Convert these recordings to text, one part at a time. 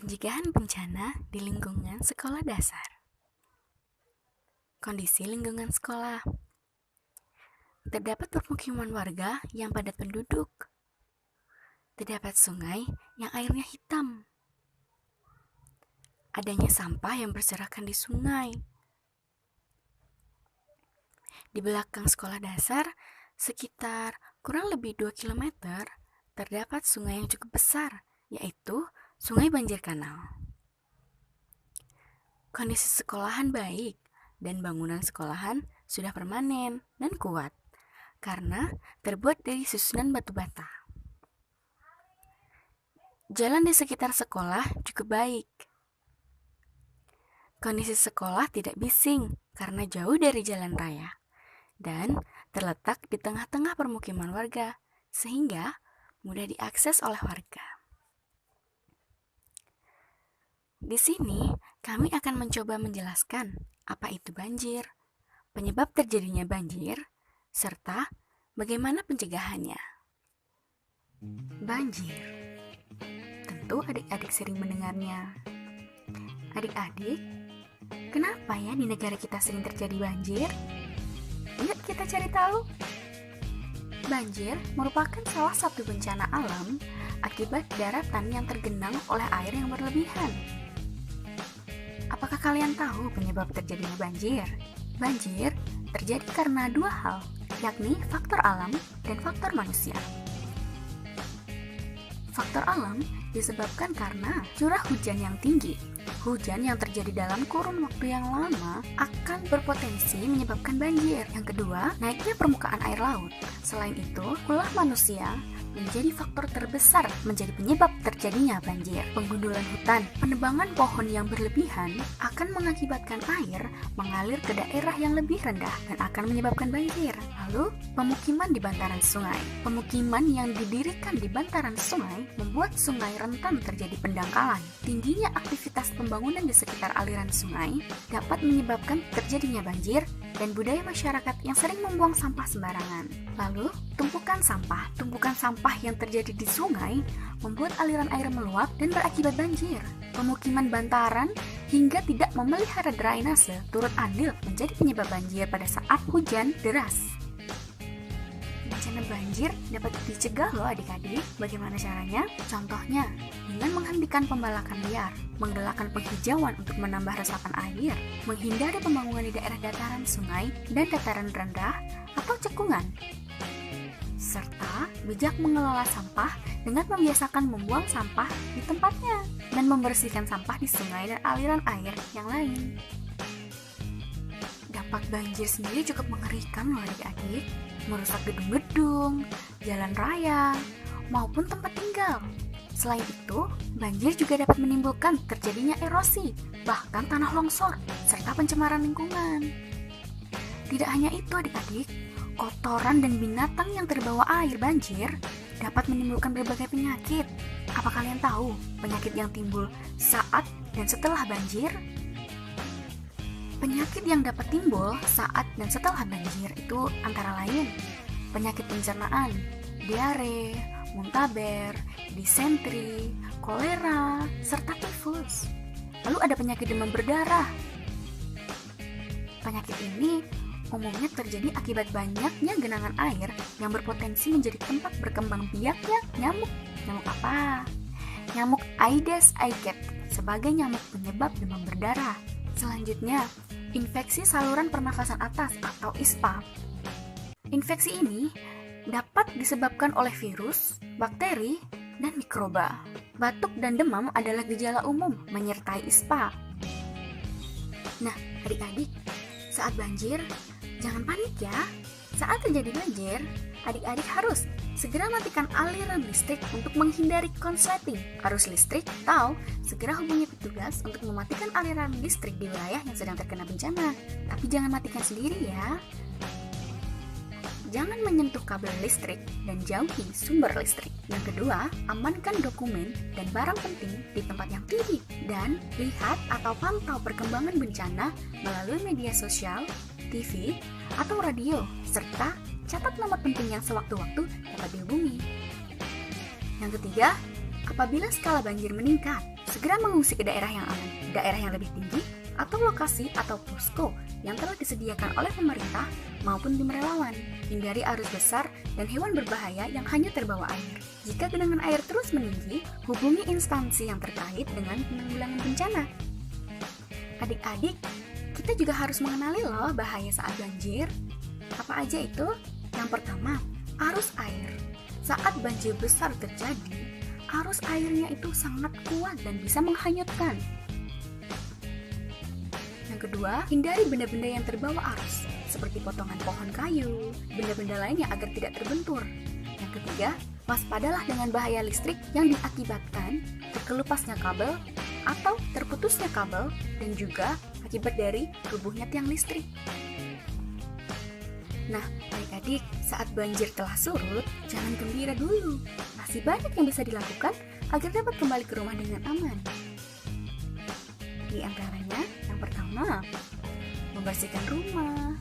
Pencegahan bencana di lingkungan sekolah dasar. Kondisi lingkungan sekolah. Terdapat permukiman warga yang padat penduduk. Terdapat sungai yang airnya hitam. Adanya sampah yang berserakan di sungai. Di belakang sekolah dasar, sekitar kurang lebih 2 km, terdapat sungai yang cukup besar, yaitu Sungai Banjir Kanal. Kondisi sekolahan baik dan bangunan sekolahan sudah permanen dan kuat karena terbuat dari susunan batu bata. Jalan di sekitar sekolah cukup baik. Kondisi sekolah tidak bising karena jauh dari jalan raya dan terletak di tengah-tengah permukiman warga sehingga mudah diakses oleh warga. Di sini, kami akan mencoba menjelaskan apa itu banjir, penyebab terjadinya banjir, serta bagaimana pencegahannya. Banjir. Tentu adik-adik sering mendengarnya. Adik-adik, kenapa ya di negara kita sering terjadi banjir? Yuk kita cari tahu. Banjir merupakan salah satu bencana alam akibat daratan yang tergenang oleh air yang berlebihan. Apakah kalian tahu penyebab terjadinya banjir? Banjir terjadi karena dua hal, yakni faktor alam dan faktor manusia. Faktor alam disebabkan karena curah hujan yang tinggi. Hujan yang terjadi dalam kurun waktu yang lama akan berpotensi menyebabkan banjir. Yang kedua, naiknya permukaan air laut. Selain itu, ulah manusia menjadi faktor terbesar menjadi penyebab terjadinya banjir. Penggundulan hutan, penebangan pohon yang berlebihan akan mengakibatkan air mengalir ke daerah yang lebih rendah dan akan menyebabkan banjir. Lalu, pemukiman di bantaran sungai. Pemukiman yang didirikan di bantaran sungai membuat sungai rentan terjadi pendangkalan. Tingginya aktivitas pembangunan di sekitar aliran sungai dapat menyebabkan terjadinya banjir dan budaya masyarakat yang sering membuang sampah sembarangan. Lalu, tumpukan sampah yang terjadi di sungai membuat aliran air meluap dan berakibat banjir. Pemukiman bantaran hingga tidak memelihara drainase turut andil menjadi penyebab banjir pada saat hujan deras. Bencana banjir dapat dicegah loh adik-adik. Bagaimana caranya? Contohnya, dengan menghentikan pembalakan liar, menggalakkan penghijauan untuk menambah resapan air, menghindari pembangunan di daerah dataran sungai dan dataran rendah atau cekungan, serta bijak mengelola sampah dengan membiasakan membuang sampah di tempatnya dan membersihkan sampah di sungai dan aliran air yang lain. Dampak banjir sendiri cukup mengerikan loh adik-adik, merusak gedung-gedung, jalan raya, maupun tempat tinggal. Selain itu, banjir juga dapat menimbulkan terjadinya erosi, bahkan tanah longsor, serta pencemaran lingkungan. Tidak hanya itu adik-adik, kotoran dan binatang yang terbawa air banjir dapat menimbulkan berbagai penyakit. Apa kalian tahu penyakit yang timbul saat dan setelah banjir? Penyakit yang dapat timbul saat dan setelah banjir itu antara lain penyakit pencernaan, diare, muntaber, disentri, kolera, serta tifus. Lalu ada penyakit demam berdarah. Penyakit ini umumnya terjadi akibat banyaknya genangan air yang berpotensi menjadi tempat berkembang biaknya nyamuk. Nyamuk apa? Nyamuk Aedes aegypti sebagai nyamuk penyebab demam berdarah. Selanjutnya, infeksi saluran pernafasan atas atau ISPA. Infeksi ini dapat disebabkan oleh virus, bakteri, dan mikroba. Batuk dan demam adalah gejala umum menyertai ISPA. Nah, adik-adik, saat banjir, jangan panik ya. Saat terjadi banjir, adik-adik harus segera matikan aliran listrik untuk menghindari konsleting arus listrik atau segera hubungi petugas untuk mematikan aliran listrik di wilayah yang sedang terkena bencana. Tapi jangan matikan sendiri ya. Jangan menyentuh kabel listrik dan jauhi sumber listrik. Yang kedua, amankan dokumen dan barang penting di tempat yang tinggi. Dan lihat atau pantau perkembangan bencana melalui media sosial, TV, atau radio, serta catat nomor penting yang sewaktu-waktu dapat dihubungi. Yang ketiga, apabila skala banjir meningkat, segera mengungsi ke daerah yang aman, daerah yang lebih tinggi, atau lokasi atau posko yang telah disediakan oleh pemerintah maupun tim relawan. Hindari arus besar dan hewan berbahaya yang hanya terbawa air. Jika genangan air terus meninggi, hubungi instansi yang terkait dengan penanggulangan bencana. Adik-adik, kita juga harus mengenali loh bahaya saat banjir. Apa aja itu? Yang pertama, arus air. Saat banjir besar terjadi, arus airnya itu sangat kuat dan bisa menghanyutkan. Yang kedua, hindari benda-benda yang terbawa arus, seperti potongan pohon kayu, benda-benda lainnya agar tidak terbentur. Yang ketiga, waspadalah dengan bahaya listrik yang diakibatkan terkelupasnya kabel atau terputusnya kabel dan juga akibat dari rubuhnya tiang listrik. Nah, adik-adik, saat banjir telah surut, jangan gembira dulu. Masih banyak yang bisa dilakukan agar dapat kembali ke rumah dengan aman. Di antaranya, yang pertama, membersihkan rumah,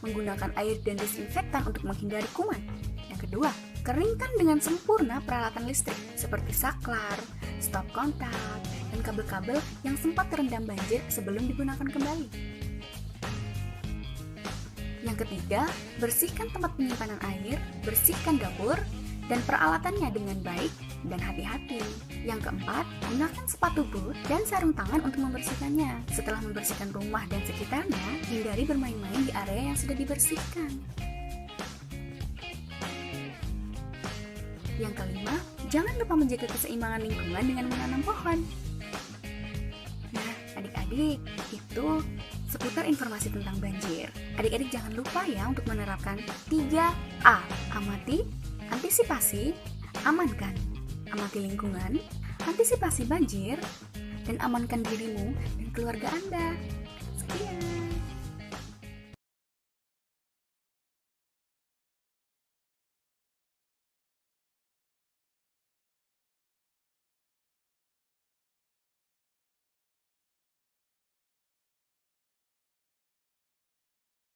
menggunakan air dan desinfektan untuk menghindari kuman. Yang kedua, keringkan dengan sempurna peralatan listrik seperti saklar, stop kontak, dan kabel-kabel yang sempat terendam banjir sebelum digunakan kembali. Yang ketiga, bersihkan tempat penyimpanan air, bersihkan dapur, dan peralatannya dengan baik dan hati-hati. Yang keempat, gunakan sepatu boot dan sarung tangan untuk membersihkannya. Setelah membersihkan rumah dan sekitarnya, hindari bermain-main di area yang sudah dibersihkan. Yang kelima, jangan lupa menjaga keseimbangan lingkungan dengan menanam pohon. Nah, adik-adik, itu seputar informasi tentang banjir. Adik-adik jangan lupa ya untuk menerapkan 3A. Amati, antisipasi, amankan. Amati lingkungan, antisipasi banjir, dan amankan dirimu dan keluarga Anda. Sekian.